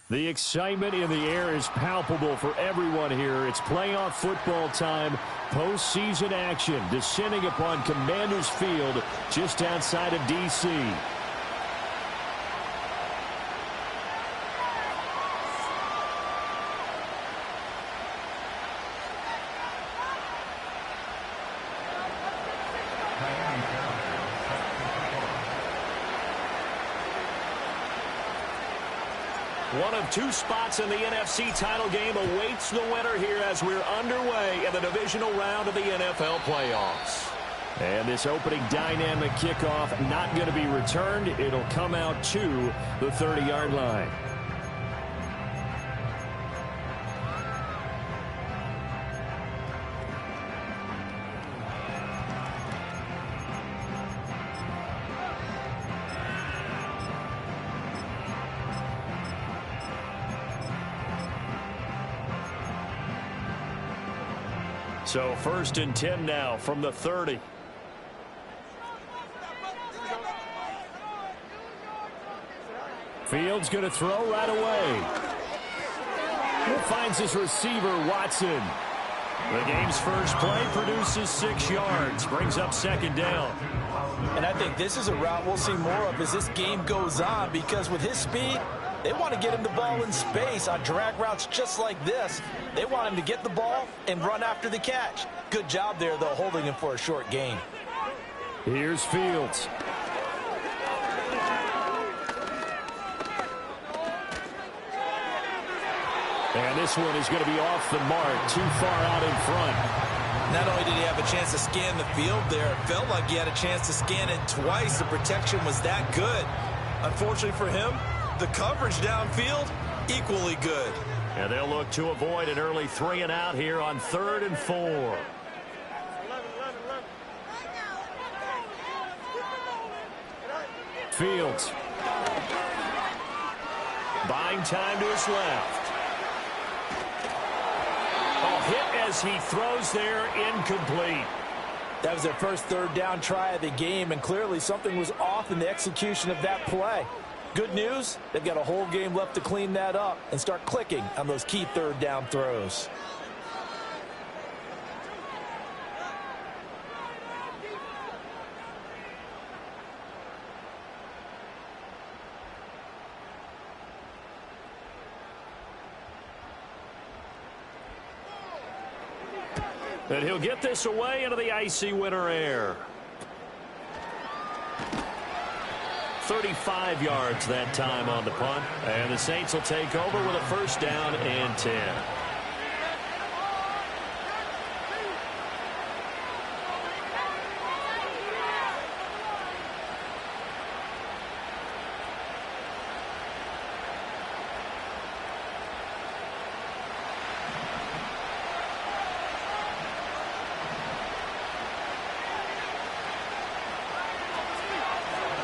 The excitement in the air is palpable for everyone here. It's playoff football time, postseason action, descending upon Commanders Field just outside of D.C. One of two spots in the NFC title game awaits the winner here as we're underway in the divisional round of the NFL playoffs. And this opening dynamic kickoff not going to be returned. It'll come out to the 30-yard line. So 1st and 10 now from the 30. Fields going to throw right away. He finds his receiver, Watson. The game's first play produces 6 yards, brings up 2nd down. And I think this is a route we'll see more of as this game goes on, because with his speed, they want to get him the ball in space on drag routes just like this. They want him to get the ball and run after the catch. Good job there, though, holding him for a short gain. Here's Fields. And this one is going to be off the mark, too far out in front. Not only did he have a chance to scan the field there, it felt like he had a chance to scan it twice. The protection was that good. Unfortunately for him, the coverage downfield, equally good. And they'll look to avoid an early 3 and out here on 3rd and 4. Fields. Buying time to his left. A hit as he throws there, incomplete. That was their first 3rd down try of the game, and clearly something was off in the execution of that play. Good news, they've got a whole game left to clean that up and start clicking on those key 3rd down throws. And he'll get this away into the icy winter air. 35 yards that time on the punt. And the Saints will take over with a 1st down and 10.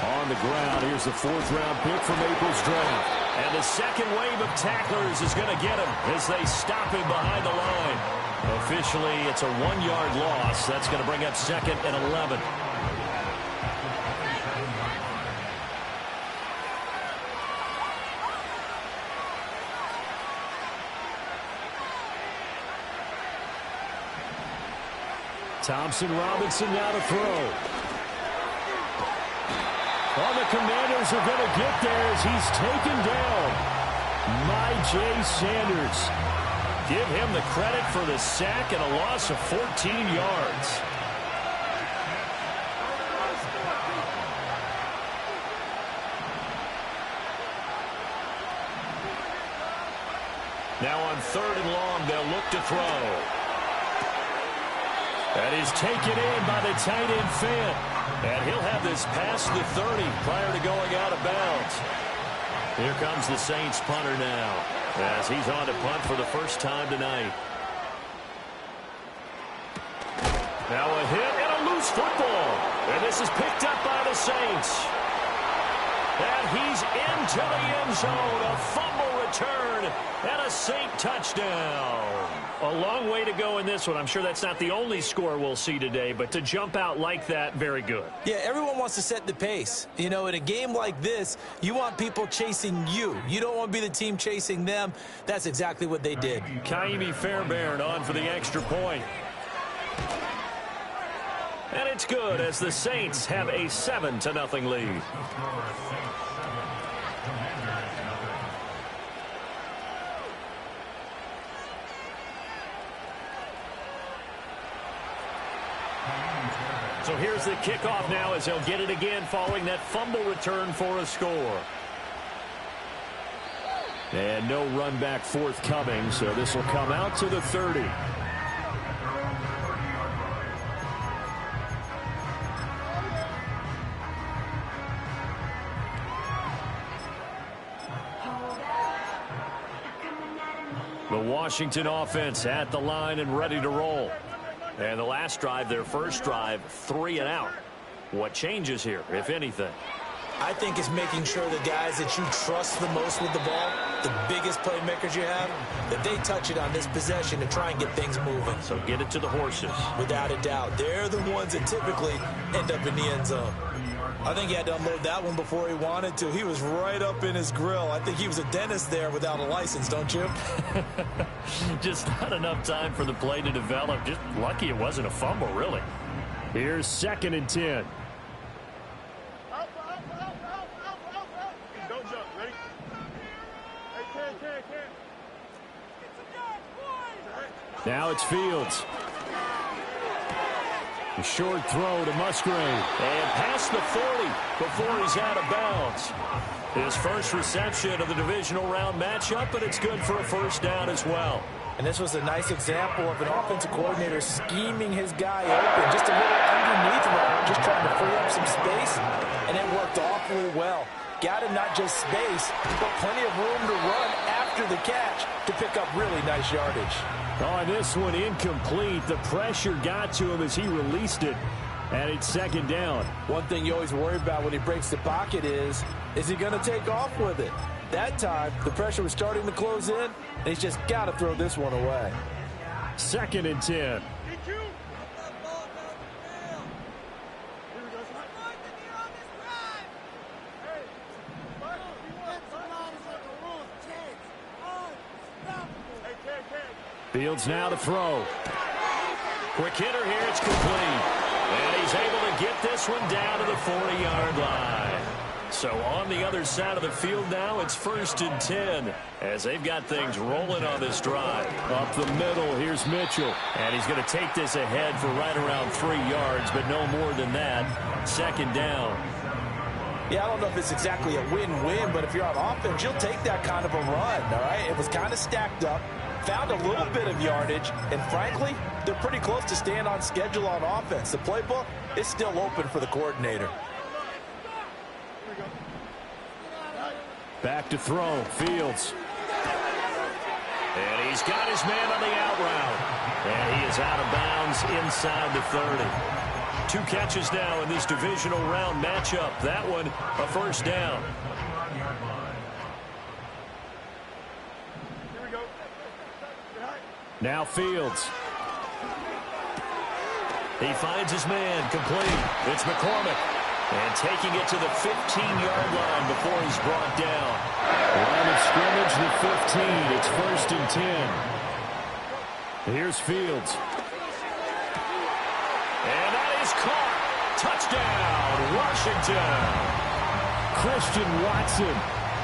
On the ground, here's the 4th-round pick from April's draft. And the second wave of tacklers is going to get him as they stop him behind the line. Officially, it's a 1-yard loss. That's going to bring up 2nd and 11. Thompson Robinson now to throw. Well, the Commanders are going to get there as he's taken down. Jay Sanders. Give him the credit for the sack and a loss of 14 yards. Now on 3rd and long, they'll look to throw. That is taken in by the tight end Fant. And he'll have this past the 30 prior to going out of bounds. Here comes the Saints punter now as he's on to punt for the first time tonight. Now a hit and a loose football. And this is picked up by the Saints. And he's into the end zone. A fumble return and a Saint touchdown. A long way to go in this one. I'm sure that's not the only score we'll see today, but to jump out like that, very good. Yeah, everyone wants to set the pace. You know, in a game like this, you want people chasing you. You don't want to be the team chasing them. That's exactly what they did. Kaimi Fairbairn on for the extra point. And it's good as the Saints have a 7-0 lead. So here's the kickoff now as they'll get it again following that fumble return for a score. And no run back forthcoming, so this will come out to the 30. The Washington offense at the line and ready to roll. And the last drive, their first drive, 3 and out. What changes here, if anything? I think it's making sure the guys that you trust the most with the ball, the biggest playmakers you have, that they touch it on this possession to try and get things moving. So get it to the horses. Without a doubt. They're the ones that typically end up in the end zone. I think he had to unload that one before he wanted to. He was right up in his grill. I think he was a dentist there without a license, don't you? Just not enough time for the play to develop. Just lucky it wasn't a fumble, really. Here's 2nd and 10. Don't jump. Ready? Hey, Ken. Now it's Fields. A short throw to Musgrave. And past the 40 before he's out of bounds. His first reception of the divisional round matchup, but it's good for a first down as well. And this was a nice example of an offensive coordinator scheming his guy open. Just a little underneath route, just trying to free up some space. And it worked awfully well. Got him not just space, but plenty of room to run after the catch to pick up really nice yardage. On this one, incomplete. The pressure got to him as he released it. And it's 2nd down. One thing you always worry about when he breaks the pocket is he going to take off with it? That time, the pressure was starting to close in, and he's just got to throw this one away. 2nd and 10. Fields now to throw. Quick hitter here, it's complete. And he's able to get this one down to the 40-yard line. So on the other side of the field now, it's 1st and 10 as they've got things rolling on this drive. Up the middle, here's Mitchell. And he's going to take this ahead for right around 3 yards, but no more than that. 2nd down. Yeah, I don't know if it's exactly a win-win, but if you're on offense, you'll take that kind of a run, all right? It was kind of stacked up. Found a little bit of yardage, and frankly, they're pretty close to staying on schedule on offense. The playbook is still open for the coordinator. Back to throw, Fields. And he's got his man on the out route. And he is out of bounds inside the 30. 2 catches now in this divisional round matchup. That one, a first down. Now Fields. He finds his man, complete. It's McCormick. And taking it to the 15-yard line before he's brought down. Line of scrimmage, the 15. It's 1st and 10. Here's Fields. And that is caught. Touchdown, Washington. Christian Watson.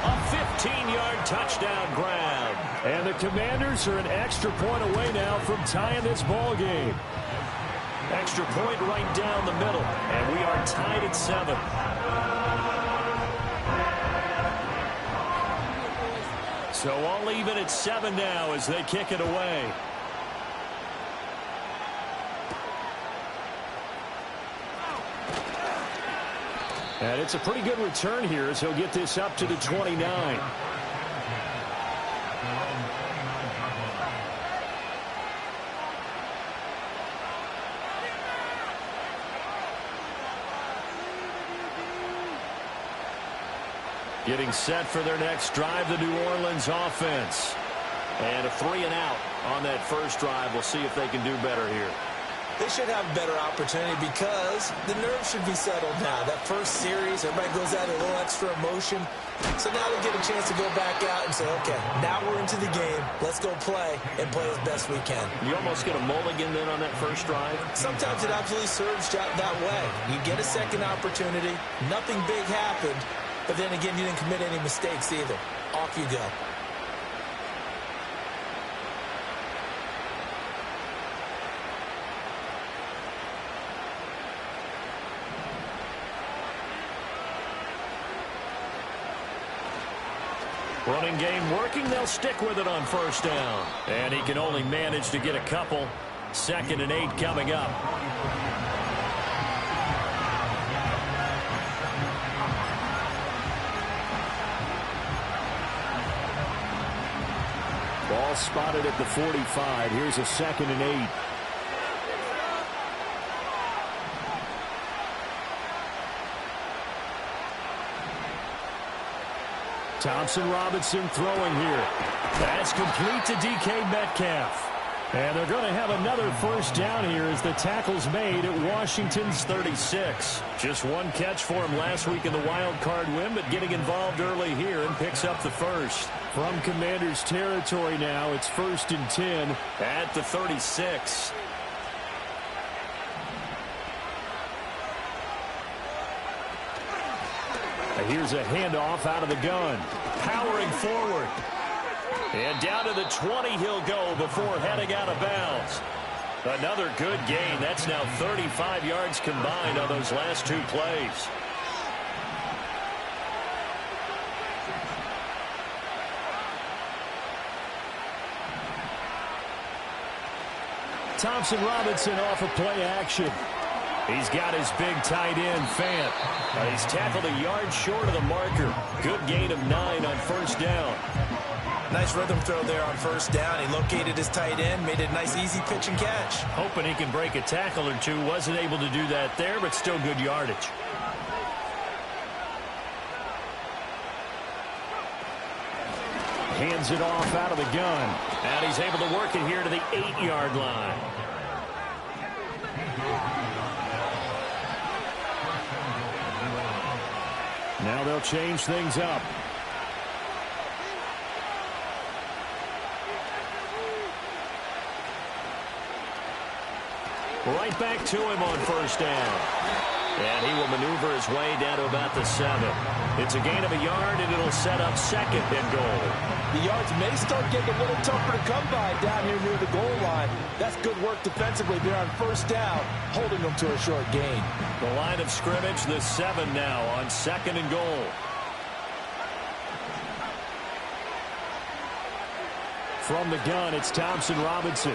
A 15-yard touchdown grab. And the Commanders are an extra point away now from tying this ball game. Extra point right down the middle. And we are tied at 7. So all even at 7 now as they kick it away. And it's a pretty good return here as he'll get this up to the 29. Getting set for their next drive, the New Orleans offense. And a 3-and-out on that first drive. We'll see if they can do better here. They should have a better opportunity because the nerves should be settled now. That first series, everybody goes out a little extra emotion. So now they get a chance to go back out and say, okay, now we're into the game. Let's go play and play as best we can. You almost get a mulligan then on that first drive? Sometimes it absolutely serves that way. You get a second opportunity. Nothing big happened. But then again, you didn't commit any mistakes either. Off you go. Running game working. They'll stick with it on first down. And he can only manage to get a couple. 2nd and 8 coming up. Ball spotted at the 45. Here's a 2nd and 8. Thompson Robinson throwing here. That's complete to DK Metcalf. And they're going to have another first down here as the tackle's made at Washington's 36. Just one catch for him last week in the wild card win, but getting involved early here and picks up the first. From Commanders territory now, it's 1st and 10 at the 36. Here's a handoff out of the gun. Powering forward. And down to the 20 he'll go before heading out of bounds. Another good gain. That's now 35 yards combined on those last 2 plays. Thompson Robinson off of play action. He's got his big tight end, Fant. He's tackled a yard short of the marker. Good gain of 9 on first down. Nice rhythm throw there on first down. He located his tight end, made it a nice easy pitch and catch. Hoping he can break a tackle or two. Wasn't able to do that there, but still good yardage. Hands it off out of the gun. And he's able to work it here to the 8-yard line. Now they'll change things up. Right back to him on first down. And he will maneuver his way down to about the 7. It's a gain of a yard, and it'll set up 2nd and goal. The yards may start getting a little tougher to come by down here near the goal line. That's good work defensively there on first down, holding them to a short gain. The line of scrimmage, the 7 now on 2nd and goal. From the gun, it's Thompson Robinson.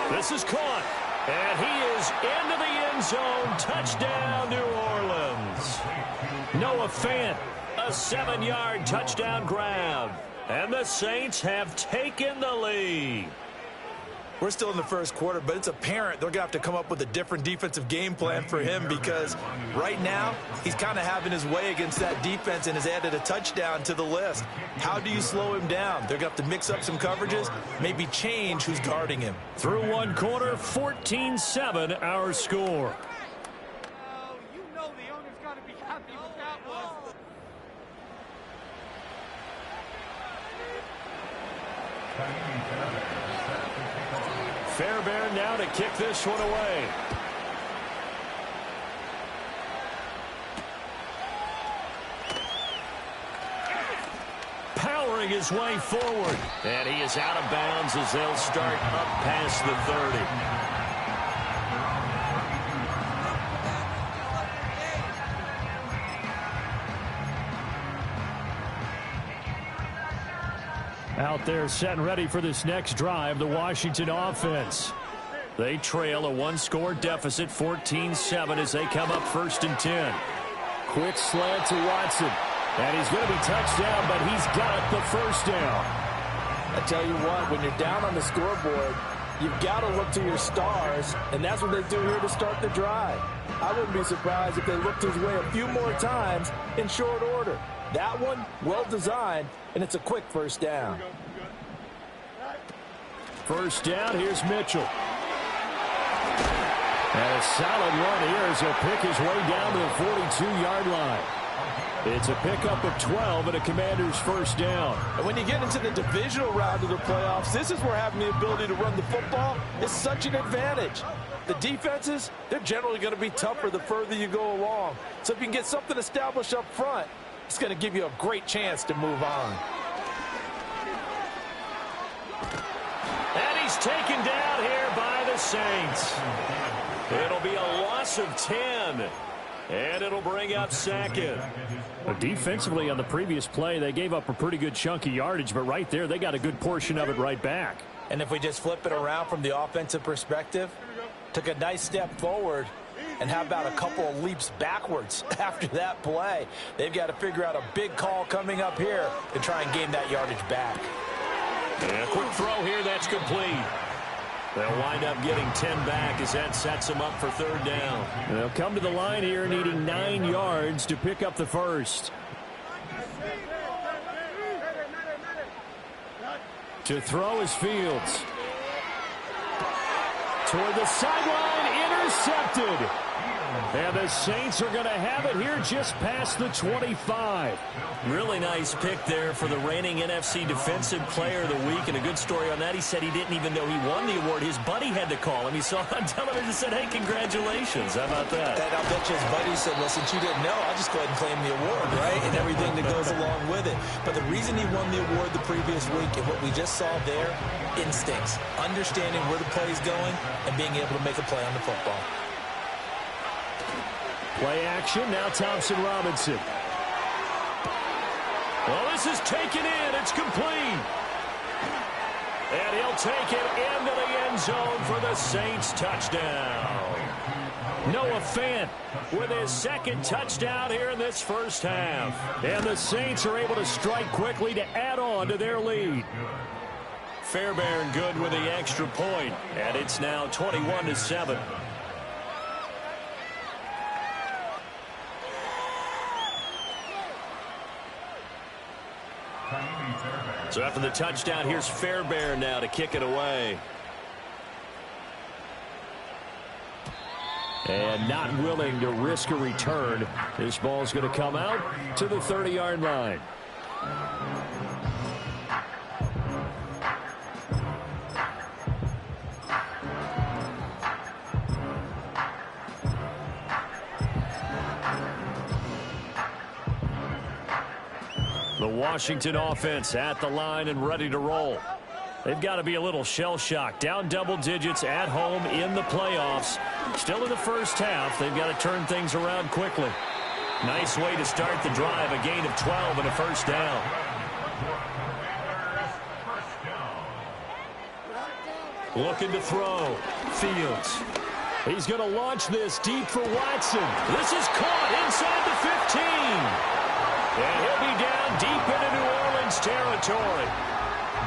This is caught. And he is into the end zone. Touchdown, New Orleans. Noah Fant, a 7-yard touchdown grab. And the Saints have taken the lead. We're still in the first quarter, but it's apparent they're going to have to come up with a different defensive game plan for him because right now he's kind of having his way against that defense and has added a touchdown to the list. How do you slow him down? They're going to have to mix up some coverages, maybe change who's guarding him. Through one quarter, 14-7 our score. You know the owner's got to be happy with that one. Fairbairn now to kick this one away. Powering his way forward. And he is out of bounds as they'll start up past the 30. Out there set and ready for this next drive, the Washington offense. They trail a 1-score deficit, 14-7 as they come up 1st and 10. Quick slant to Watson. And he's going to be touched down, but he's got the first down. I tell you what, when you're down on the scoreboard, you've got to look to your stars, and that's what they do here to start the drive. I wouldn't be surprised if they looked his way a few more times in short order. That one, well designed, and it's a quick first down. First down, here's Mitchell. And a solid run here as he'll pick his way down to the 42-yard line. It's a pickup of 12 and a Commander's first down. And when you get into the divisional round of the playoffs, this is where having the ability to run the football is such an advantage. The defenses, they're generally going to be tougher the further you go along. So if you can get something established up front, it's going to give you a great chance to move on. And he's taken down here by the Saints. It'll be a loss of 10. And it'll bring up second. Defensively on the previous play, they gave up a pretty good chunk of yardage, but right there, they got a good portion of it right back. And if we just flip it around from the offensive perspective, took a nice step forward, and how about a couple of leaps backwards after that play? They've got to figure out a big call coming up here to try and gain that yardage back. And a quick throw here, that's complete. They'll wind up getting 10 back as that sets them up for third down. And they'll come to the line here needing 9 yards to pick up the first. To throw is Fields. Toward the sideline, intercepted. And the Saints are going to have it here just past the 25. Really nice pick there for the reigning NFC Defensive Player of the Week. And a good story on that. He said he didn't even know he won the award. His buddy had to call him. He saw it on television and said, hey, congratulations. How about that? And I'll bet you his buddy said, well, since you didn't know, I'll just go ahead and claim the award, right? And everything that goes along with it. But the reason he won the award the previous week and what we just saw there, instincts, understanding where the play is going and being able to make a play on the football. Play action, now Thompson Robinson. Well, this is taken in. It's complete. And he'll take it into the end zone for the Saints touchdown. Noah Fant with his second touchdown here in this first half. And the Saints are able to strike quickly to add on to their lead. Fairbairn good with the extra point, and it's now 21-7. So after the touchdown, here's Fairbairn now to kick it away. And not willing to risk a return. This ball's going to come out to the 30-yard line. The Washington offense at the line and ready to roll. They've got to be a little shell-shocked. Down double digits at home in the playoffs. Still in the first half. They've got to turn things around quickly. Nice way to start the drive. A gain of 12 and a first down. Looking to throw. Fields. He's going to launch this deep for Watson. This is caught inside the 15. And he'll be down deep into New Orleans territory.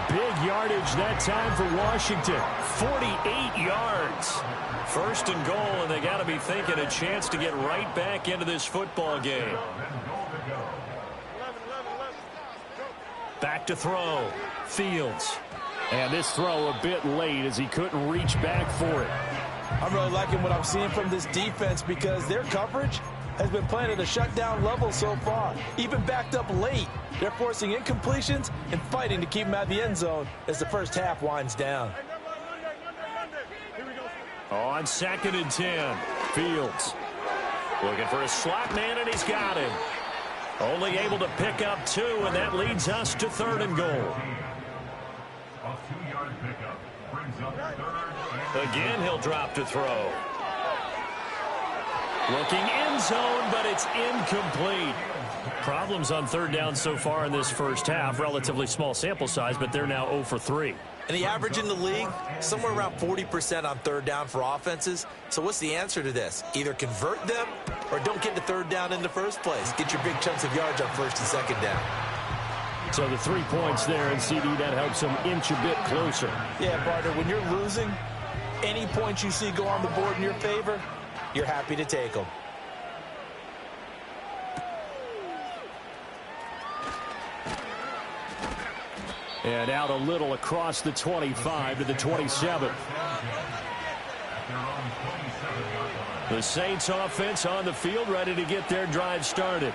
Big yardage that time for Washington. 48 yards. First and goal, and they got to be thinking a chance to get right back into this football game. Back to throw. Fields. And this throw a bit late as he couldn't reach back for it. I'm really liking what I'm seeing from this defense because their coverage has been playing at a shutdown level so far. Even backed up late. They're forcing incompletions and fighting to keep them out of the end zone as the first half winds down. On 2nd and 10, Fields looking for a slot man, and he's got him. Only able to pick up 2, and that leads us to 3rd and goal. Again, he'll drop to throw. Looking end zone, but it's incomplete. Problems on 3rd down so far in this first half. Relatively small sample size, but they're now 0 for 3. And the average in the league, somewhere around 40% on 3rd down for offenses. So what's the answer to this? Either convert them or don't get to 3rd down in the first place. Get your big chunks of yards on 1st and 2nd down. So the 3 points there, and CD, that helps them inch a bit closer. Yeah, partner, when you're losing, any points you see go on the board in your favor, you're happy to take them. And out a little across the 25 to the 27. The Saints offense on the field, ready to get their drive started.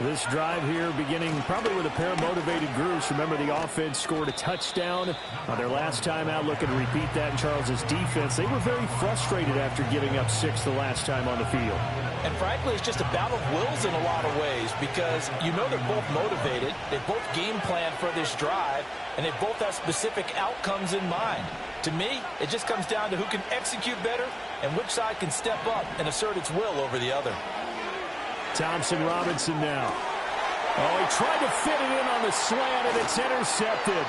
This drive here beginning probably with a pair of motivated groups. Remember, the offense scored a touchdown on their last time out, looking to repeat that in Charles's defense. They were very frustrated after giving up 6 the last time on the field. And frankly, it's just a battle of wills in a lot of ways because you know they're both motivated. They both game plan for this drive, and they both have specific outcomes in mind. To me, it just comes down to who can execute better and which side can step up and assert its will over the other. Thompson Robinson now. Oh, he tried to fit it in on the slant, and it's intercepted.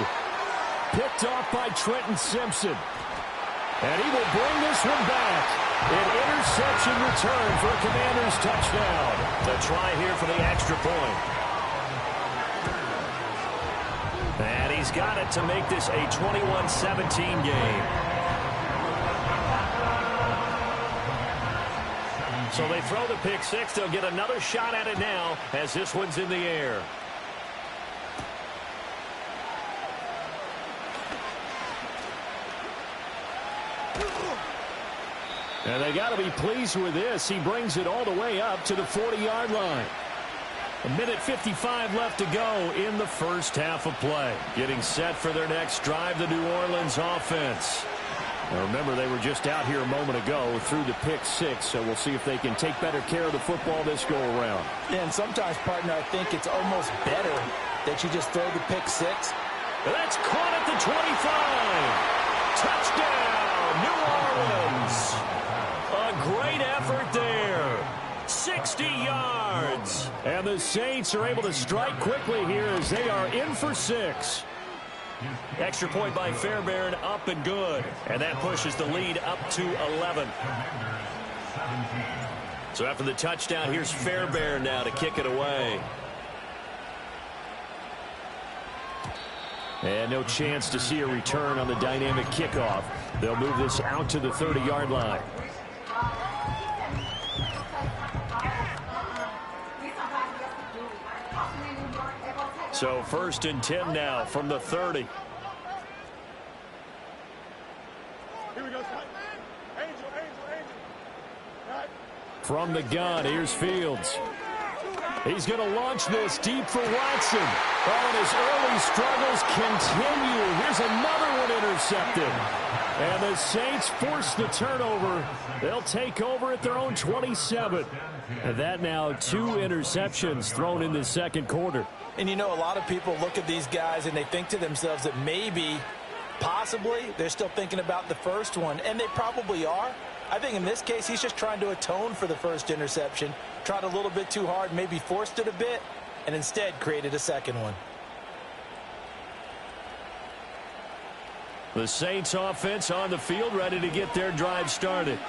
Picked off by Trenton Simpson. And he will bring this one back. An interception return for a Commanders touchdown. The try here for the extra point. And he's got it to make this a 21-17 game. So they throw the pick six. They'll get another shot at it now as this one's in the air. And they got to be pleased with this. He brings it all the way up to the 40-yard line. A minute 55 left to go in the first half of play. Getting set for their next drive, the New Orleans offense. Now remember, they were just out here a moment ago through the pick six, so we'll see if they can take better care of the football this go-around. Yeah, and sometimes, partner, I think it's almost better that you just throw the pick six. That's caught at the 25. Touchdown, New Orleans. A great effort there. 60 yards. And the Saints are able to strike quickly here as they are in for 6. Extra point by Fairbairn, up and good. And that pushes the lead up to 11. So after the touchdown, here's Fairbairn now to kick it away. And no chance to see a return on the dynamic kickoff. They'll move this out to the 30-yard line. So 1st and 10 now from the 30. Here we go, son. Angel. Right. From the gun, here's Fields. He's going to launch this deep for Watson. Oh, and his early struggles continue. Here's another one intercepted. And the Saints force the turnover. They'll take over at their own 27. And that now 2 interceptions thrown in the second quarter. And you know, a lot of people look at these guys and they think to themselves that maybe, possibly, they're still thinking about the first one. And they probably are. I think in this case, he's just trying to atone for the first interception. Tried a little bit too hard, maybe forced it a bit, and instead created a second one. The Saints offense on the field, ready to get their drive started.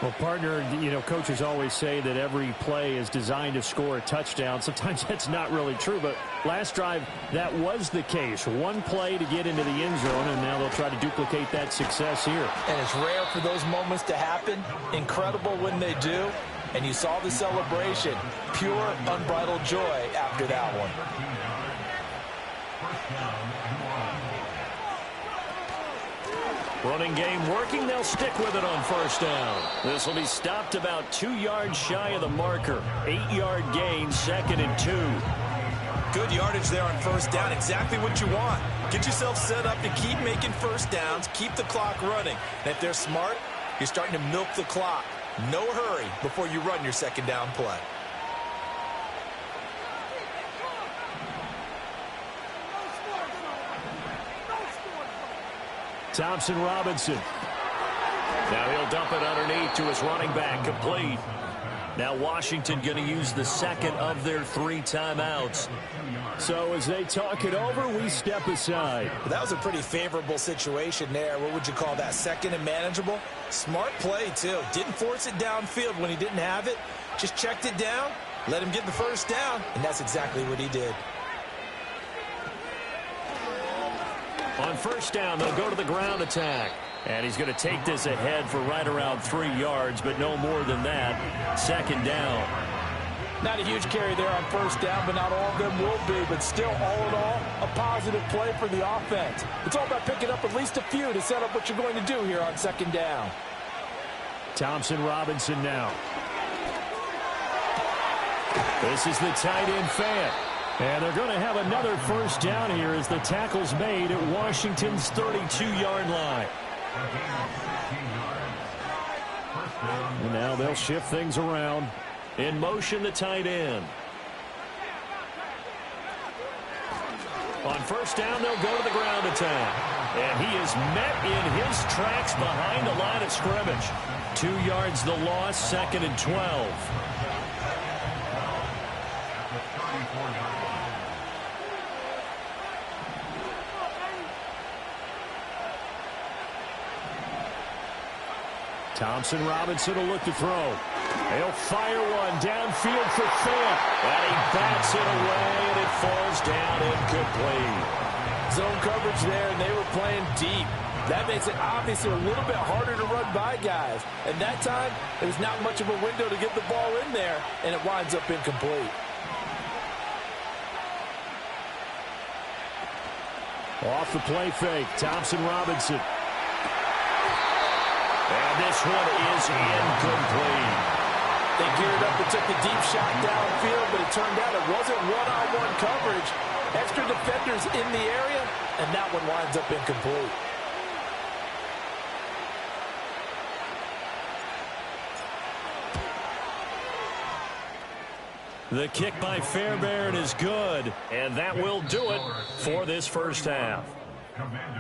Well, partner, you know, coaches always say that every play is designed to score a touchdown. Sometimes that's not really true, but last drive, that was the case. One play to get into the end zone, and now they'll try to duplicate that success here. And it's rare for those moments to happen. Incredible when they do. And you saw the celebration. Pure, unbridled joy after that one. Running game working. They'll stick with it on 1st down. This will be stopped about 2 yards shy of the marker. 8-yard gain, 2nd and 2. Good yardage there on 1st down. Exactly what you want. Get yourself set up to keep making 1st downs. Keep the clock running. And if they're smart, you're starting to milk the clock. No hurry before you run your 2nd down play. Thompson Robinson. Now he'll dump it underneath to his running back, complete. Now Washington going to use the second of their 3 timeouts. So as they talk it over, we step aside. That was a pretty favorable situation there. What would you call that? 2nd and manageable? Smart play, too. Didn't force it downfield when he didn't have it. Just checked it down, let him get the 1st down, and that's exactly what he did. On 1st down, they'll go to the ground attack. And he's going to take this ahead for right around 3 yards, but no more than that. 2nd down. Not a huge carry there on first down, but not all of them will be. But still, all in all, a positive play for the offense. It's all about picking up at least a few to set up what you're going to do here on second down. Thompson Robinson now. This is the tight end fan. And they're going to have another first down here as the tackle's made at Washington's 32-yard line. And now they'll shift things around. In motion, the tight end. On first down, they'll go to the ground attack. And he is met in his tracks behind the line of scrimmage. 2 yards the loss, 2nd and 12. Thompson Robinson will look to throw. He'll fire one downfield for Fant. And he bats it away, and it falls down incomplete. Zone coverage there, and they were playing deep. That makes it obviously a little bit harder to run by guys. And that time, there's not much of a window to get the ball in there, and it winds up incomplete. Off the play fake, Thompson Robinson. And this one is incomplete. They geared up and took the deep shot downfield, but it turned out it wasn't one-on-one coverage. Extra defenders in the area, and that one winds up incomplete. The kick by Fairbairn is good, and that will do it for this first half.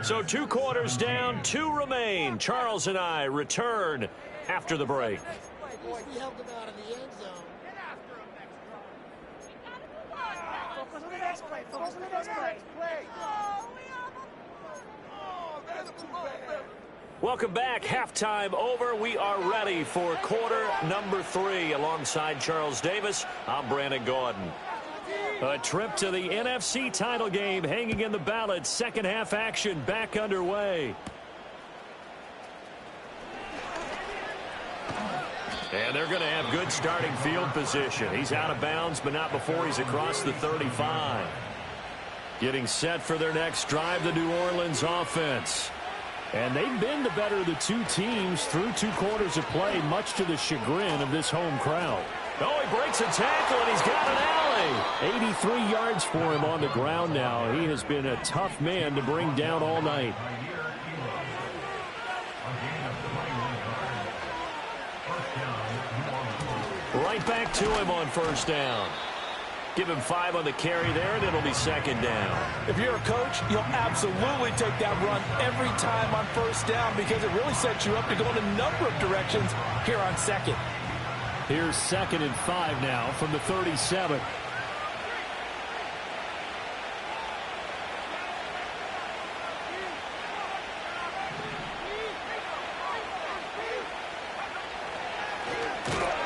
So 2 quarters down, 2 remain. Charles and I return after the break. We helped him out in the end zone. Get after him next drive. Focus on the next play. Focus on the next play. Welcome back. Halftime over. We are ready for quarter number 3. Alongside Charles Davis, I'm Brandon Gordon. A trip to the NFC title game hanging in the balance. Second half action back underway. And they're going to have good starting field position. He's out of bounds, but not before he's across the 35. Getting set for their next drive, the New Orleans offense. And they've been the better of the 2 teams through 2 quarters of play, much to the chagrin of this home crowd. Oh, he breaks a tackle, and he's got an alley. 83 yards for him on the ground now. He has been a tough man to bring down all night. Right back to him on first down. Give him 5 on the carry there, and it'll be second down. If you're a coach, you'll absolutely take that run every time on first down because it really sets you up to go in a number of directions here on second. Here's 2nd and 5 now from the 37.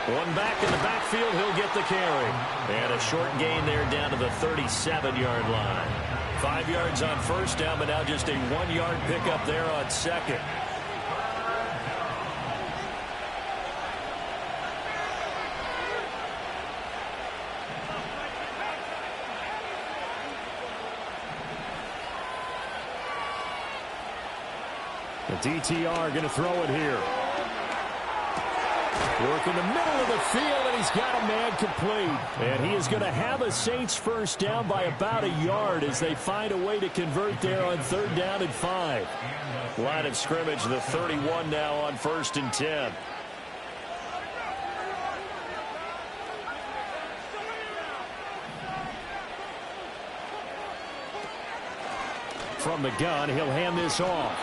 One back in the backfield, he'll get the carry. And a short gain there down to the 37-yard line. 5 yards on first down, but now just a 1-yard pickup there on second. The DTR going to throw it here. Work in the middle of the field, and he's got a man complete. And he is going to have a Saints first down by about a yard as they find a way to convert there on 3rd down and 5. Line of scrimmage, the 31 now on 1st and 10. From the gun, he'll hand this off.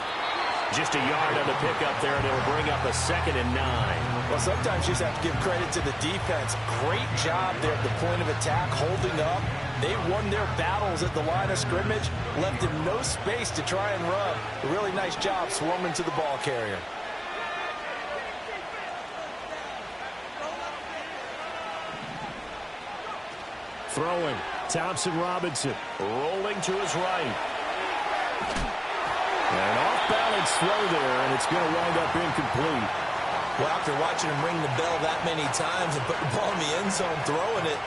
Just a yard on the pickup there, and it'll bring up a 2nd and 9. Well, sometimes you just have to give credit to the defense. Great job there at the point of attack, holding up. They won their battles at the line of scrimmage, left him no space to try and run. A really nice job swarming to the ball carrier. Throwing, Thompson Robinson, rolling to his right. An off-balance throw there, and it's going to wind up incomplete. Well, after watching him ring the bell that many times and put the ball in the end zone, throwing it,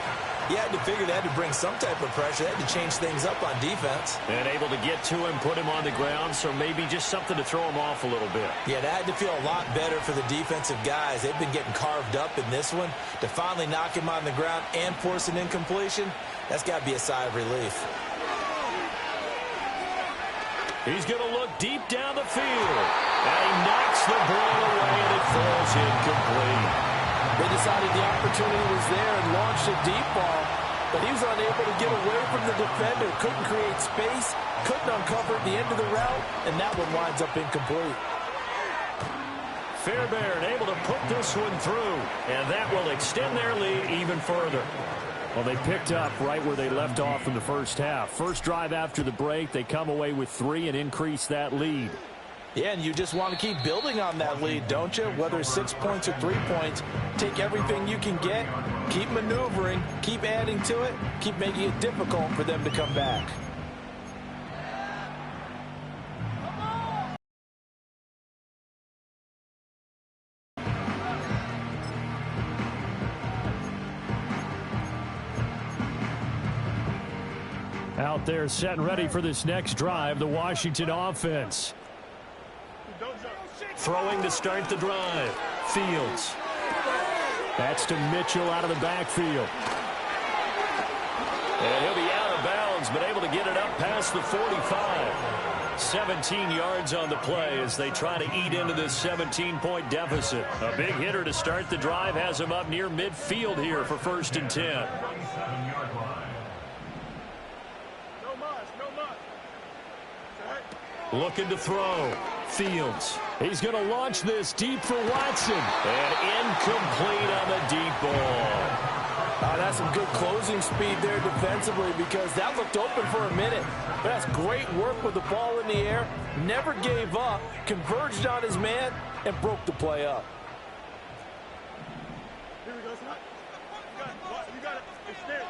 you had to figure they had to bring some type of pressure. They had to change things up on defense. And able to get to him, put him on the ground, so maybe just something to throw him off a little bit. Yeah, that had to feel a lot better for the defensive guys. They've been getting carved up in this one. To finally knock him on the ground and force an incompletion, that's got to be a sigh of relief. He's going to look deep down the field. And he knocks the ball away, and it falls incomplete. They decided the opportunity was there and launched a deep ball, but he was unable to get away from the defender. Couldn't create space, couldn't uncover at the end of the route, and that one winds up incomplete. Fairbairn able to put this one through, and that will extend their lead even further. Well, they picked up right where they left off in the first half. First drive after the break, they come away with 3 and increase that lead. Yeah, and you just want to keep building on that lead, don't you? Whether 6 points or 3 points, take everything you can get, keep maneuvering, keep adding to it, keep making it difficult for them to come back. Out there set and ready for this next drive, the Washington offense. Throwing to start the drive. Fields. That's to Mitchell out of the backfield. And he'll be out of bounds, but able to get it up past the 45. 17 yards on the play as they try to eat into this 17-point deficit. A big hitter to start the drive has him up near midfield here for 1st and 10. Looking to throw. Fields. He's going to launch this deep for Watson. And incomplete on the deep ball. That's some good closing speed there defensively because that looked open for a minute. But that's great work with the ball in the air. Never gave up. Converged on his man and broke the play up. Here we go, son. You got it. Extend.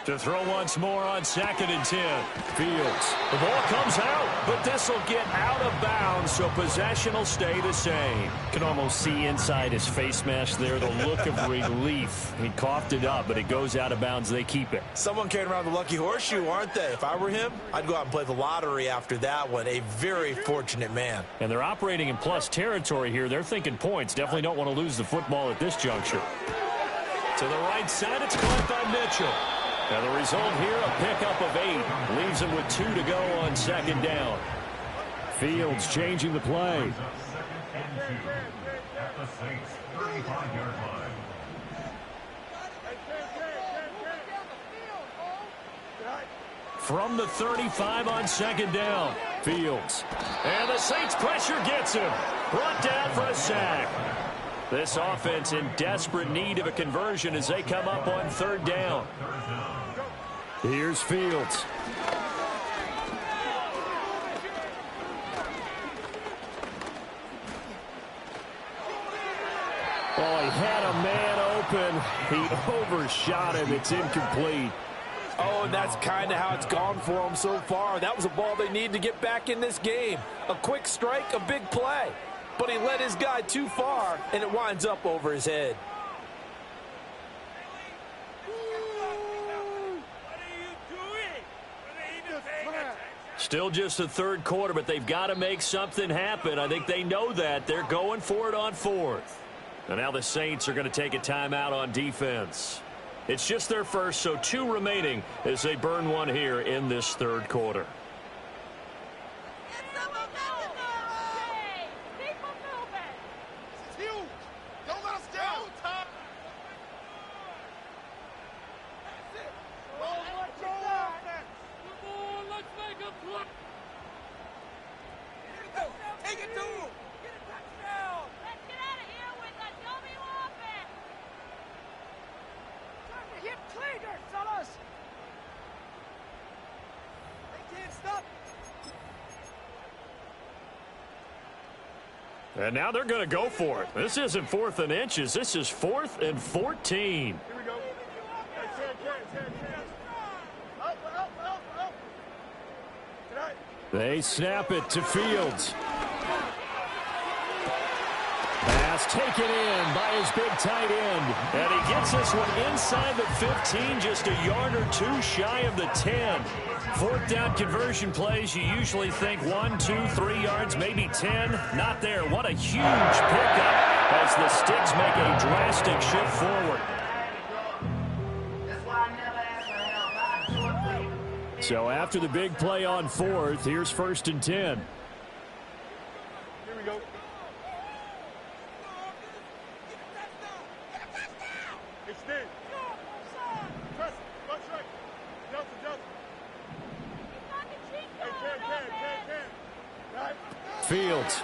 To throw once more on 2nd and 10. Fields. The ball comes out, but this will get out of bounds, so possession will stay the same. Can almost see inside his face mask there the look of relief. He coughed it up, but it goes out of bounds. They keep it. Someone carrying around the lucky horseshoe, aren't they? If I were him, I'd go out and play the lottery after that one. A very fortunate man. And they're operating in plus territory here. They're thinking points. Definitely don't want to lose the football at this juncture. To the right side, it's caught by Mitchell. Now the result here, a pickup of 8. Leaves him with 2 to go on 2nd down. Fields changing the play. From the 35 on 2nd down. Fields. And the Saints pressure gets him. Brought down for a sack. This offense in desperate need of a conversion as they come up on 3rd down. Here's Fields. Oh, he had a man open. He overshot him. It's incomplete. Oh, and that's kind of how it's gone for them so far. That was a ball they need to get back in this game. A quick strike, a big play. But he led his guy too far, and it winds up over his head. Still just the 3rd quarter, but they've got to make something happen. I think they know that. They're going for it on 4th. And now the Saints are going to take a timeout on defense. It's just their first, so 2 remaining as they burn one here in this 3rd quarter. And now they're going to go for it. This isn't 4th and inches. This is 4th and 14. Here we go. They snap it to Fields. pass taken in by his big tight end. And he gets this one inside the 15, just a yard or two shy of the 10. Fourth down conversion plays, you usually think 1, 2, 3 yards, maybe 10. Not there. What a huge pickup as the Sticks make a drastic shift forward. So after the big play on fourth, here's 1st and 10. Here we go. Extend. Press. Watch right. Justin. Hey, can. Fields.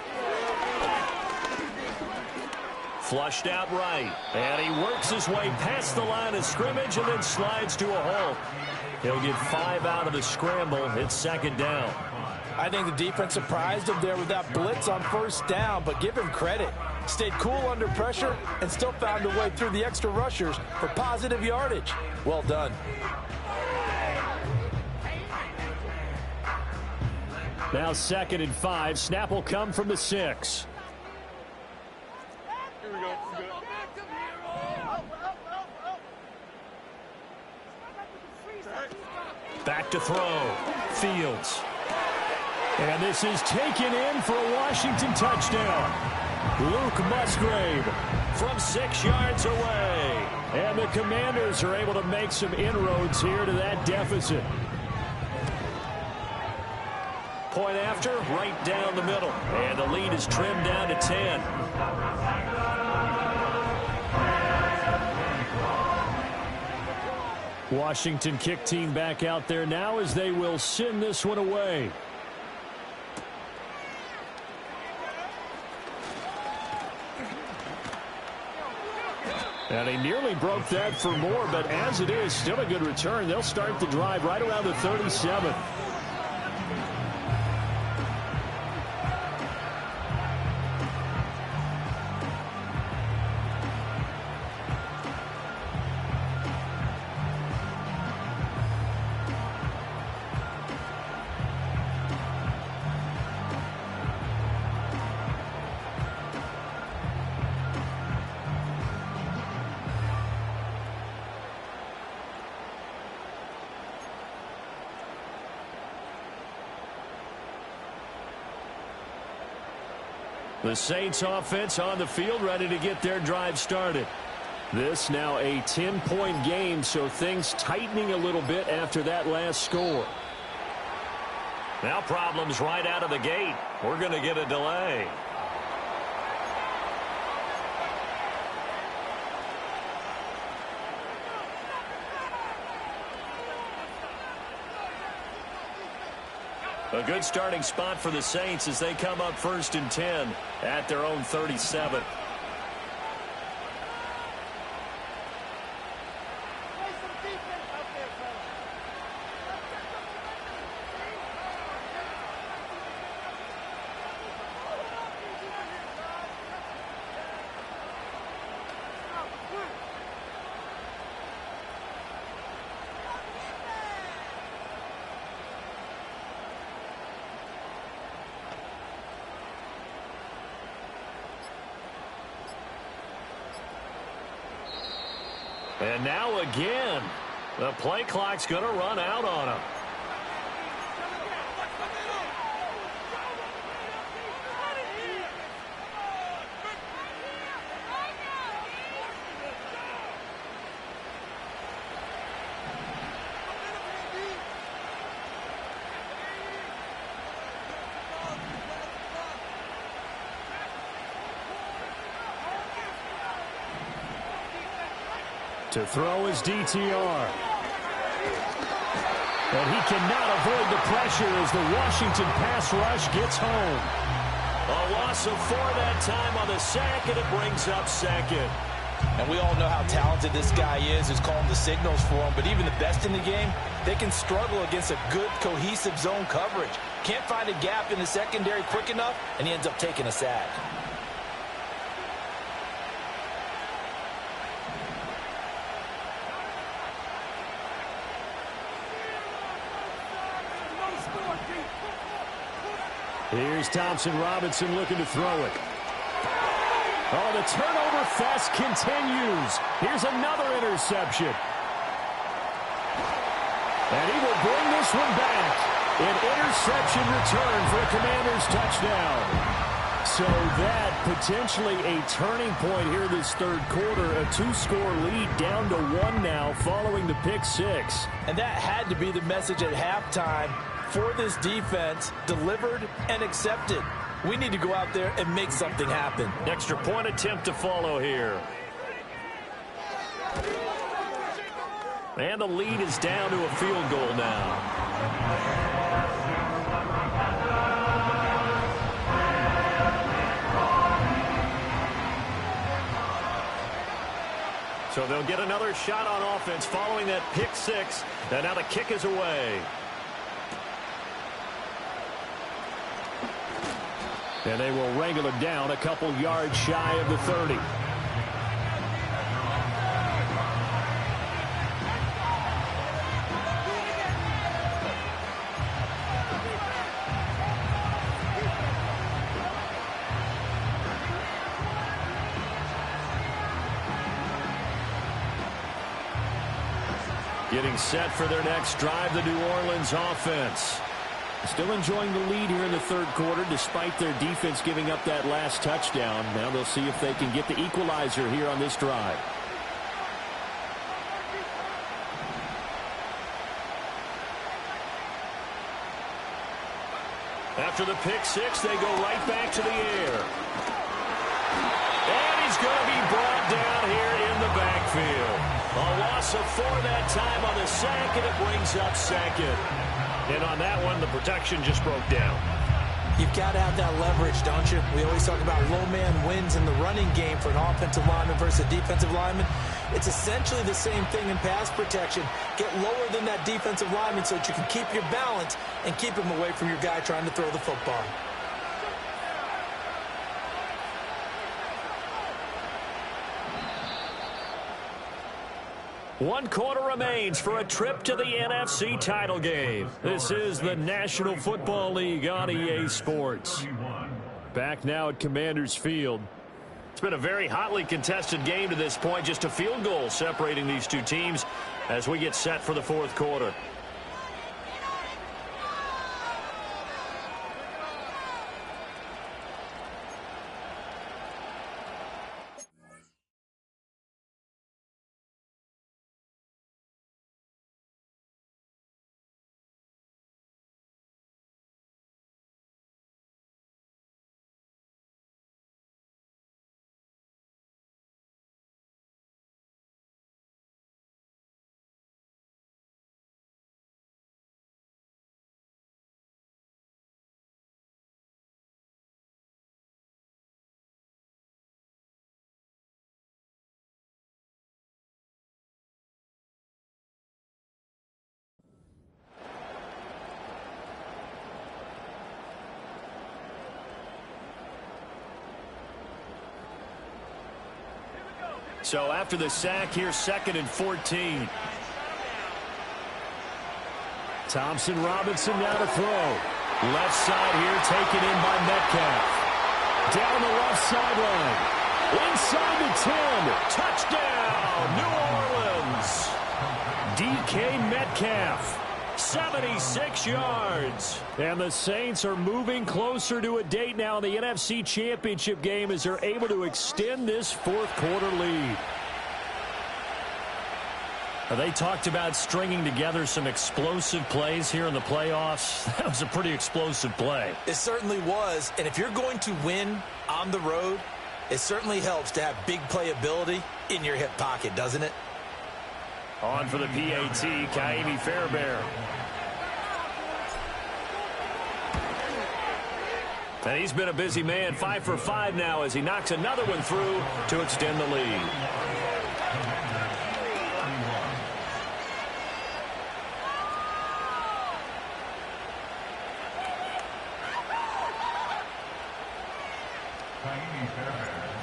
Flushed out right. And he works his way past the line of scrimmage and then slides to a halt. He'll get 5 out of the scramble. It's 2nd down. I think the defense surprised him there with that blitz on 1st down, but give him credit. Stayed cool under pressure and still found a way through the extra rushers for positive yardage. Well done. Now 2nd and 5. Snap will come from the 6. Here we go. Back to throw. Fields. And this is taken in for a Washington touchdown. Luke Musgrave from 6 yards away. And the Commanders are able to make some inroads here to that deficit. Point after, right down the middle. And the lead is trimmed down to 10. Washington kick team back out there now as they will send this one away. And he nearly broke that for more, but as it is, still a good return. They'll start the drive right around the 37. The Saints offense on the field ready to get their drive started. This now a 10-point game, so things tightening a little bit after that last score. Now problems right out of the gate. We're going to get a delay. A good starting spot for the Saints as they come up 1st and 10 at their own 37. And now again, the play clock's going to run out on him. To throw his DTR. And he cannot avoid the pressure as the Washington pass rush gets home. A loss of 4 that time on the sack, and it brings up 2nd. And we all know how talented this guy is, who's calling the signals for him. But even the best in the game, they can struggle against a good, cohesive zone coverage. Can't find a gap in the secondary quick enough, and he ends up taking a sack. Here's Thompson Robinson looking to throw it. Oh, the turnover fest continues. Here's another interception. And he will bring this one back. An interception return for a Commanders touchdown. So that potentially a turning point here this third quarter. A 2-score lead down to 1 now following the pick six. And that had to be the message at halftime for this defense. Delivered and accepted. We need to go out there and make something happen. Extra point attempt to follow here. And the lead is down to a field goal now. So they'll get another shot on offense following that pick six. And now the kick is away. And they will wrangle it down a couple yards shy of the 30. Getting set for their next drive, the New Orleans offense. Still enjoying the lead here in the third quarter despite their defense giving up that last touchdown. Now they'll see if they can get the equalizer here on this drive. After the pick six, they go right back to the air. And he's going to be brought down here in the backfield. A loss of 4 that time on the sack, and it brings up second. And on that one, the protection just broke down. You've got to have that leverage, don't you? We always talk about low man wins in the running game for an offensive lineman versus a defensive lineman. It's essentially the same thing in pass protection. Get lower than that defensive lineman so that you can keep your balance and keep him away from your guy trying to throw the football. One quarter remains for a trip to the NFC title game. This is the National Football League on EA Sports. Back now at Commanders Field. It's been a very hotly contested game to this point. Just a field goal separating these two teams as we get set for the fourth quarter. So after the sack, here's 2nd and 14. Thompson Robinson now to throw. Left side here taken in by Metcalf. Down the left sideline. Inside the 10. Touchdown, New Orleans. DK Metcalf. 76 yards. And the Saints are moving closer to a date now in the NFC Championship game as they're able to extend this fourth quarter lead. They talked about stringing together some explosive plays here in the playoffs. That was a pretty explosive play. It certainly was. And if you're going to win on the road, it certainly helps to have big playability in your hip pocket, doesn't it? On for the PAT, Kaimi Fairbairn. And he's been a busy man, 5 for 5 now as he knocks another one through to extend the lead.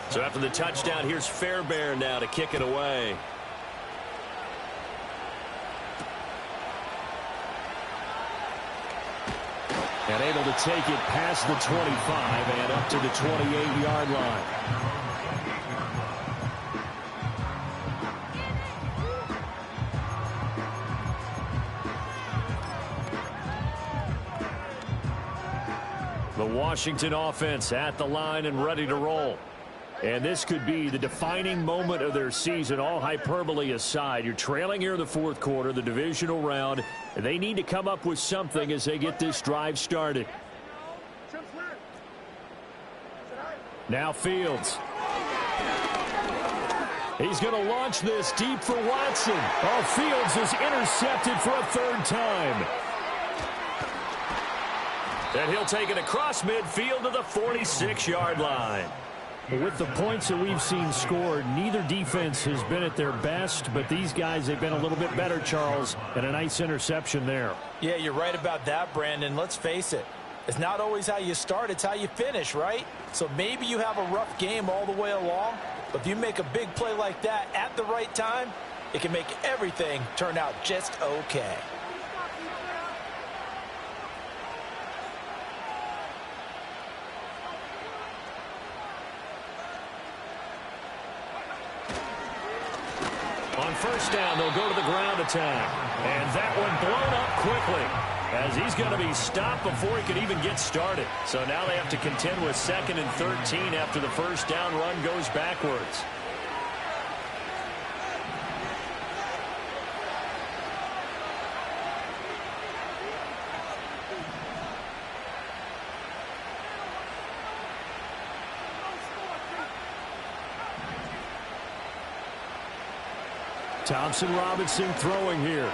So after the touchdown, here's Fairbairn now to kick it away. And able to take it past the 25 and up to the 28-yard line. The Washington offense at the line and ready to roll. And this could be the defining moment of their season, all hyperbole aside. You're trailing here in the fourth quarter, the divisional round. And they need to come up with something as they get this drive started. Now Fields. He's going to launch this deep for Watson. Oh, Fields is intercepted for a third time. And he'll take it across midfield to the 46-yard line. With the points that we've seen scored, neither defense has been at their best, but these guys have been a little bit better, Charles, and a nice interception there. Yeah, you're right about that, Brandon. Let's face it. It's not always how you start, it's how you finish, right? So maybe you have a rough game all the way along, but if you make a big play like that at the right time, it can make everything turn out just okay. On first down, they'll go to the ground attack. And that one blown up quickly as he's going to be stopped before he could even get started. So now they have to contend with 2nd and 13 after the first down run goes backwards. Thompson Robinson throwing here.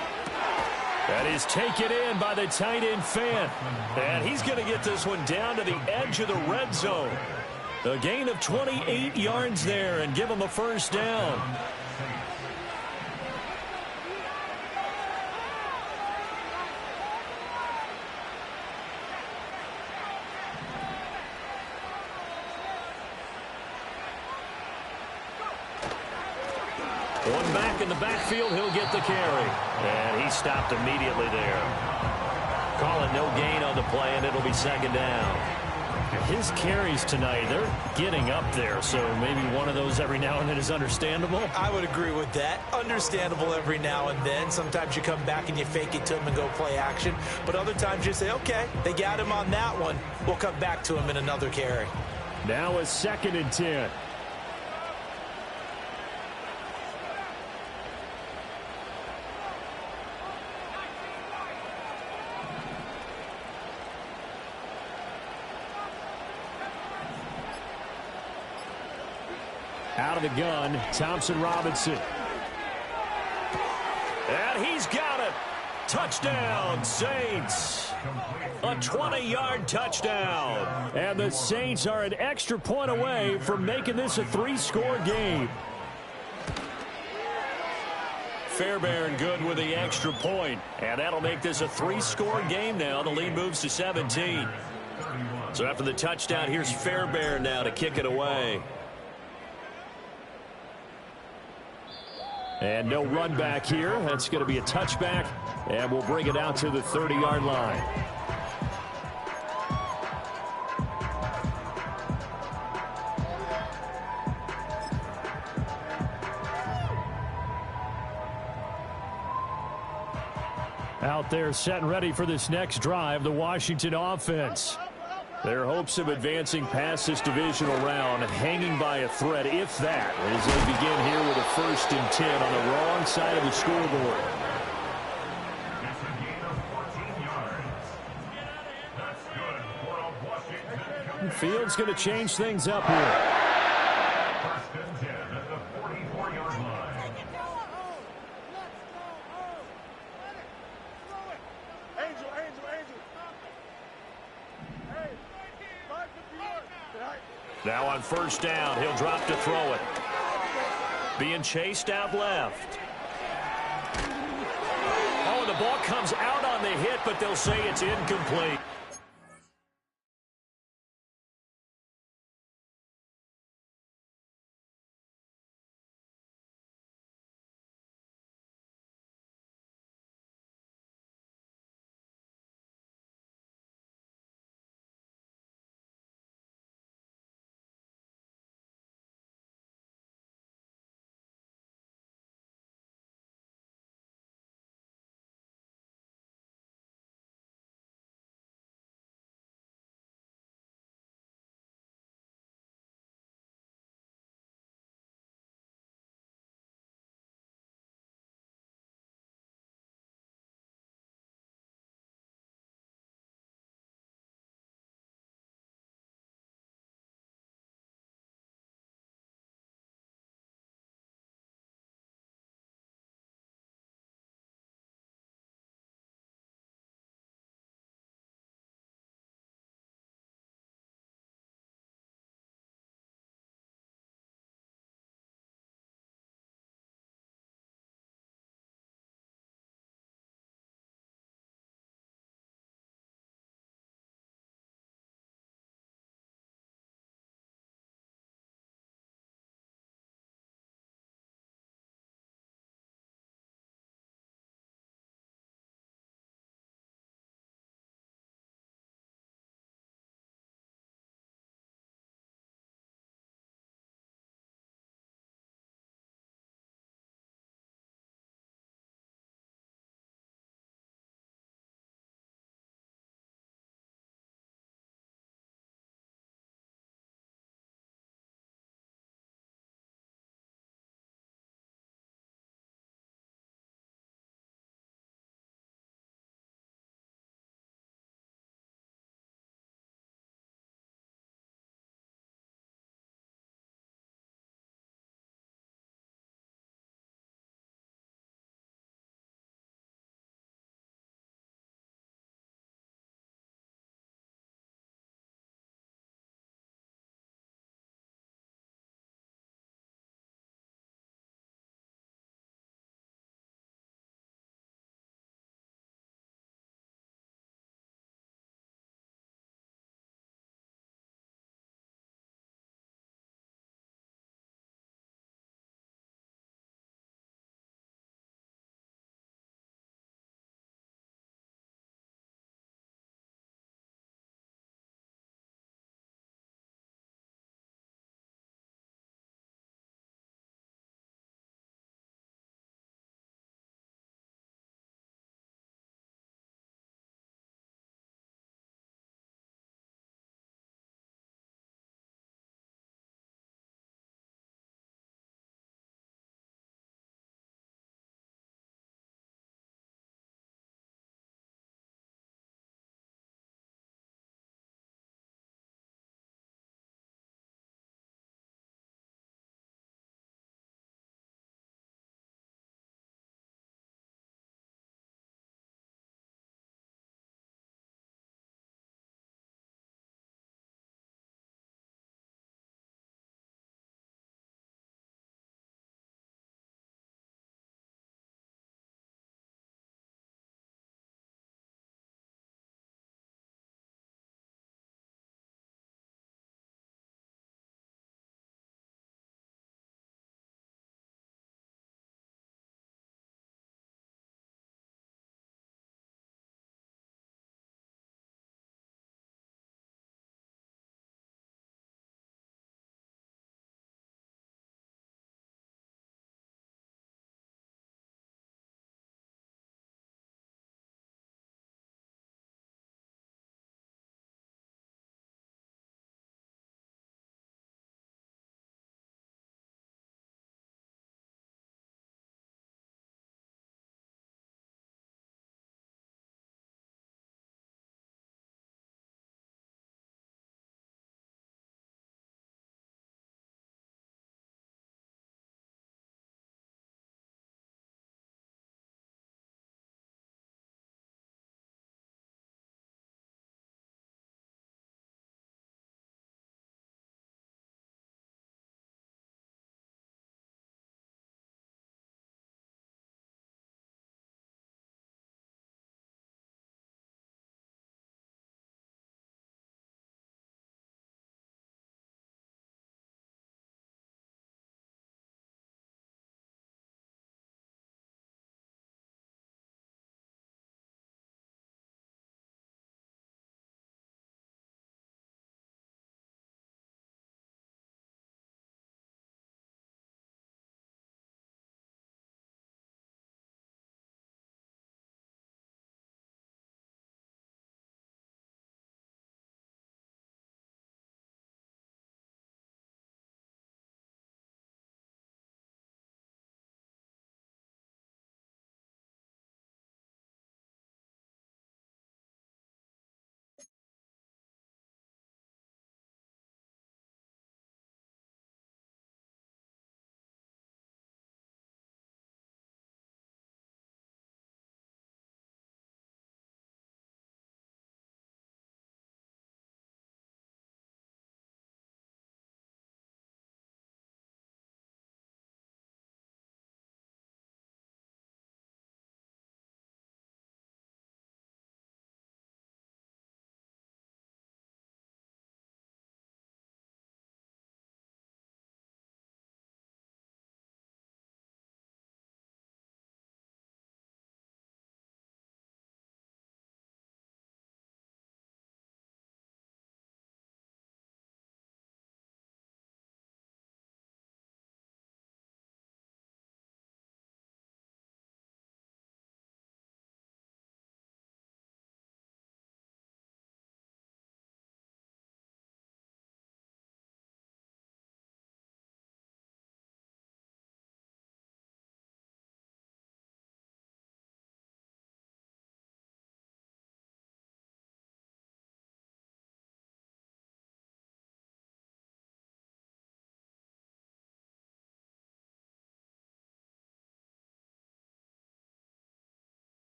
That is taken in by the tight end Fant. And he's going to get this one down to the edge of the red zone. A gain of 28 yards there and give him a first down. One back in the backfield, he'll get the carry. And he stopped immediately there. Calling no gain on the play, and it'll be 2nd down. His carries tonight, they're getting up there, so maybe one of those every now and then is understandable. I would agree with that. Understandable every now and then. Sometimes you come back and you fake it to him and go play action. But other times you say, okay, they got him on that one. We'll come back to him in another carry. Now a 2nd and 10. Out of the gun, Thompson Robinson. And he's got it. Touchdown, Saints. A 20-yard touchdown. And the Saints are an extra point away from making this a 3-score game. Fairbairn good with the extra point. And that'll make this a 3-score game now. The lead moves to 17. So after the touchdown, here's Fairbairn now to kick it away. And no run back here. That's going to be a touchback. And we'll bring it out to the 30-yard line. Out there set and ready for this next drive, the Washington offense. Their hopes of advancing past this divisional round hanging by a thread, if that, as they begin here with a 1st and 10 on the wrong side of the scoreboard. Fields going to change things up here. Now on first down, he'll drop to throw it. Being chased out left. Oh, and the ball comes out on the hit, but they'll say it's incomplete.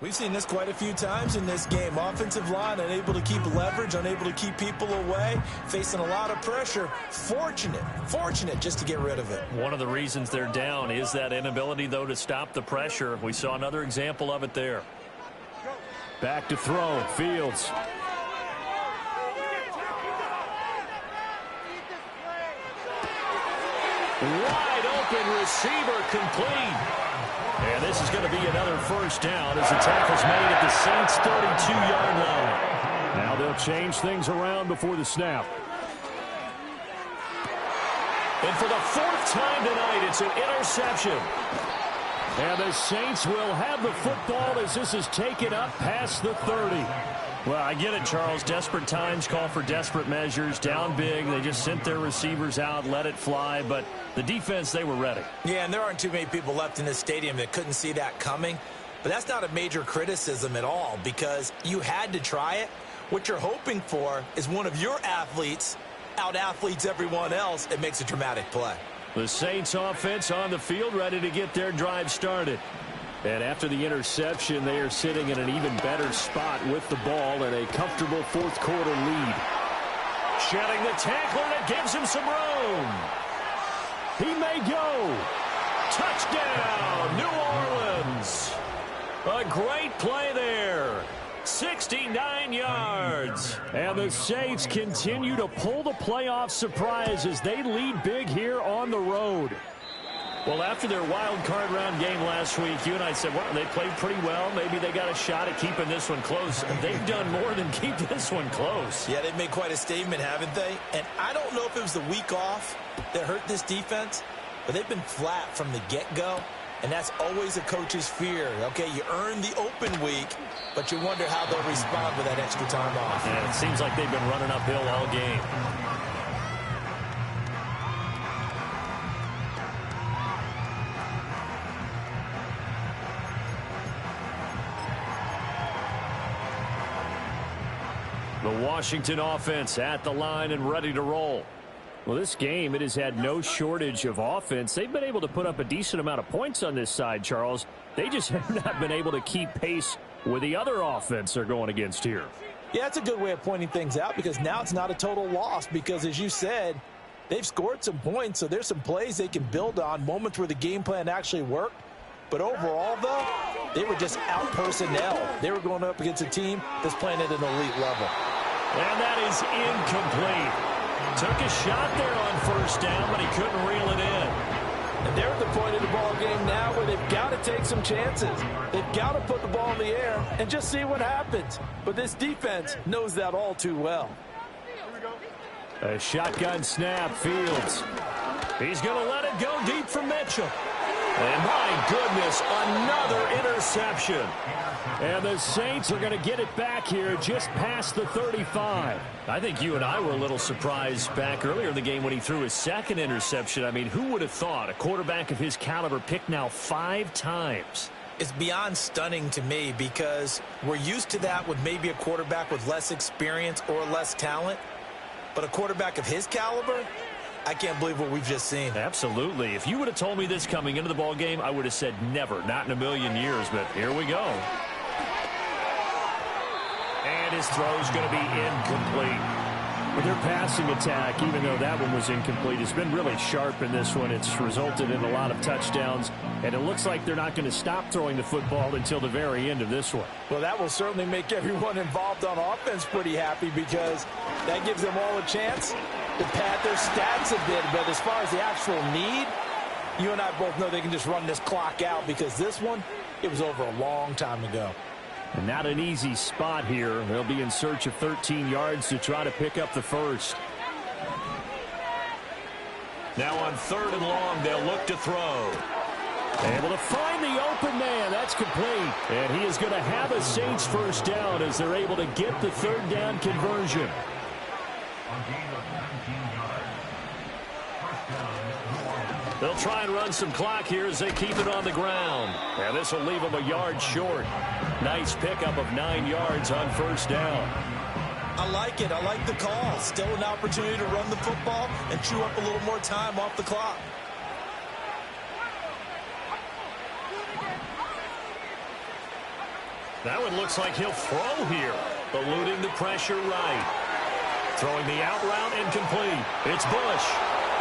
We've seen this quite a few times in this game. Offensive line unable to keep leverage, unable to keep people away, facing a lot of pressure. Fortunate just to get rid of it. One of the reasons they're down is that inability, though, to stop the pressure. We saw another example of it there. Back to throw, Fields. Wide open receiver, complete. And this is going to be another first down as the tackle's made at the Saints' 32-yard line. Now they'll change things around before the snap. And for the fourth time tonight, it's an interception. And the Saints will have the football as this is taken up past the 30. Well, I get it, Charles. Desperate times call for desperate measures. Down big. They just sent their receivers out, let it fly. But the defense, they were ready. Yeah, and there aren't too many people left in this stadium that couldn't see that coming. But that's not a major criticism at all because you had to try it. What you're hoping for is one of your athletes out-athletes everyone else and makes a dramatic play. The Saints offense on the field ready to get their drive started. And after the interception, they are sitting in an even better spot with the ball and a comfortable fourth quarter lead. Shedding the tackler that gives him some room. He may go. Touchdown, New Orleans. A great play there. 69 yards. And the Saints continue to pull the playoff surprise as they lead big here on the road. Well, after their wild card round game last week, you and I said, well, they played pretty well. Maybe they got a shot at keeping this one close. They've done more than keep this one close. Yeah, they've made quite a statement, haven't they? And I don't know if it was the week off that hurt this defense, but they've been flat from the get-go. And that's always a coach's fear. Okay, you earn the open week, but you wonder how they'll respond with that extra time off. And it seems like they've been running uphill all game. The Washington offense at the line and ready to roll. Well, this game, it has had no shortage of offense. They've been able to put up a decent amount of points on this side, Charles. They just have not been able to keep pace with the other offense they're going against here. Yeah, that's a good way of pointing things out because now it's not a total loss because, as you said, they've scored some points, so there's some plays they can build on, moments where the game plan actually worked. But overall, though, they were just out-personnel. They were going up against a team that's playing at an elite level. And that is incomplete. Took a shot there on first down, but he couldn't reel it in. And they're at the point of the ball game now where they've got to take some chances. They've got to put the ball in the air and just see what happens. But this defense knows that all too well. A shotgun snap, Fields. He's going to let it go deep for Mitchell. And my goodness, another interception. And the Saints are going to get it back here just past the 35. I think you and I were a little surprised back earlier in the game when he threw his second interception. I mean, who would have thought a quarterback of his caliber picked now 5 times? It's beyond stunning to me because we're used to that with maybe a quarterback with less experience or less talent. But a quarterback of his caliber, I can't believe what we've just seen. Absolutely. If you would have told me this coming into the ball game, I would have said never, not in a million years. But here we go. And his throw's going to be incomplete. But their passing attack, even though that one was incomplete, has been really sharp in this one. It's resulted in a lot of touchdowns, and it looks like they're not going to stop throwing the football until the very end of this one. Well, that will certainly make everyone involved on offense pretty happy because that gives them all a chance to pad their stats a bit. But as far as the actual need, you and I both know they can just run this clock out because this one, it was over a long time ago. And not an easy spot here. They'll be in search of 13 yards to try to pick up the first. Now on 3rd and long, they'll look to throw. Able to find the open man. That's complete. And he is going to have a Saints first down as they're able to get the 3rd down conversion. They'll try and run some clock here as they keep it on the ground. And this will leave them a yard short. Nice pickup of 9 yards on first down. I like it. I like the call. Still an opportunity to run the football and chew up a little more time off the clock. That one looks like he'll throw here. Eluding the pressure right. Throwing the out route incomplete. It's Bush.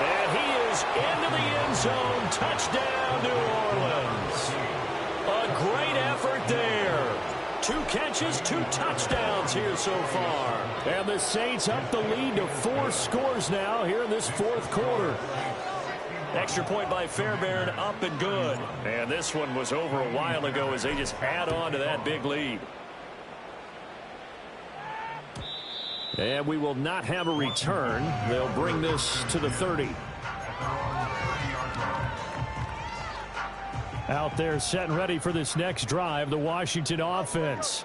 And he is into the end zone. Touchdown, New Orleans. A great effort there. 2 catches, 2 touchdowns here so far. And the Saints up the lead to 4 scores now here in this 4th quarter. Extra point by Fairbairn, up and good. And this one was over a while ago as they just add on to that big lead. And we will not have a return. They'll bring this to the 30. Out there set and ready for this next drive, the Washington offense.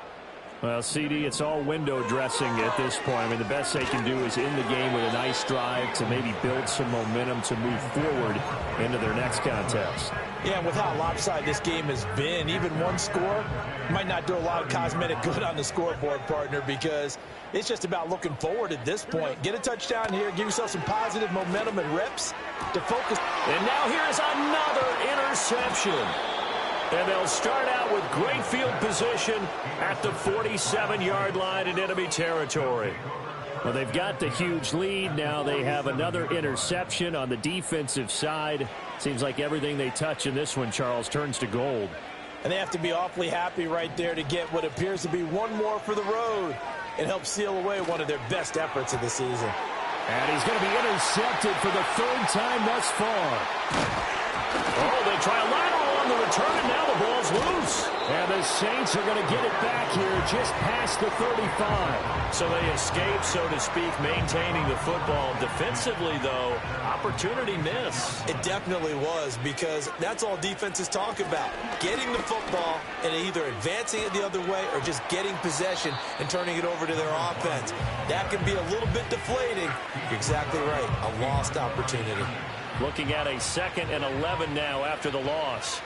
Well, CD, it's all window dressing at this point. I mean, the best they can do is end the game with a nice drive to maybe build some momentum to move forward into their next contest. Yeah, with how lopsided this game has been, even one score might not do a lot of cosmetic good on the scoreboard, partner, because it's just about looking forward at this point. Get a touchdown here, give yourself some positive momentum and reps to focus. And now here's another interception. And they'll start out with great field position at the 47-yard line in enemy territory. Well, they've got the huge lead. Now they have another interception on the defensive side. Seems like everything they touch in this one, Charles, turns to gold. And they have to be awfully happy right there to get what appears to be one more for the road and help seal away one of their best efforts of the season. And he's going to be intercepted for the 3rd time thus far. Oh, they try a lateral on the return, and now the ball's loose. And the Saints are going to get it back here just past the 35. So they escape, so to speak, maintaining the football. Defensively, though, opportunity miss. It definitely was, because that's all defenses talk about. Getting the football and either advancing it the other way or just getting possession and turning it over to their offense. That can be a little bit deflating. You're exactly right. A lost opportunity. Looking at a 2nd and 11 now after the loss.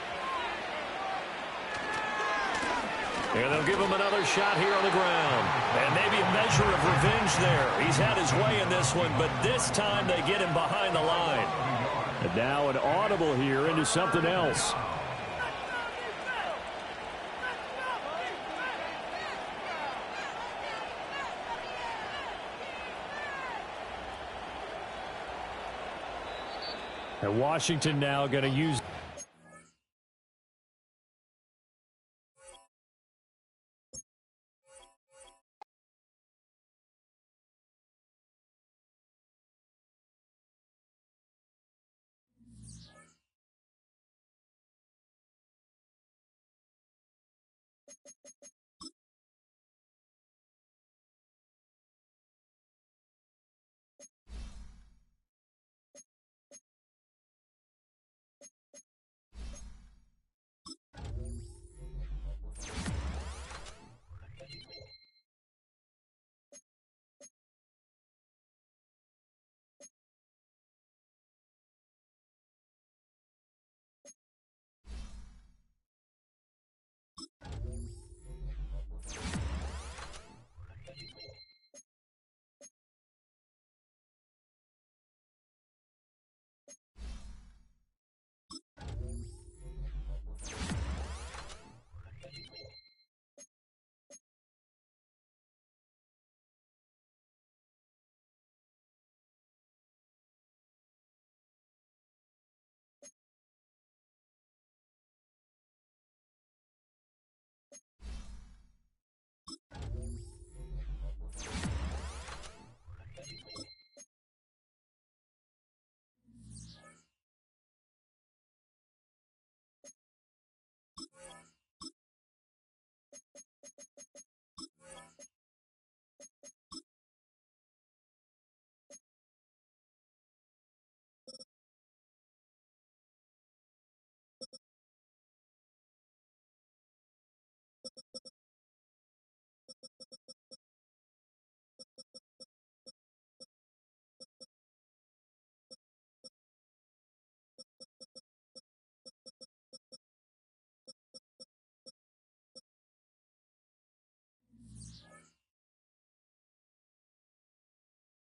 And they'll give him another shot here on the ground. And maybe a measure of revenge there. He's had his way in this one, but this time they get him behind the line. And now an audible here into something else. And Washington now going to use...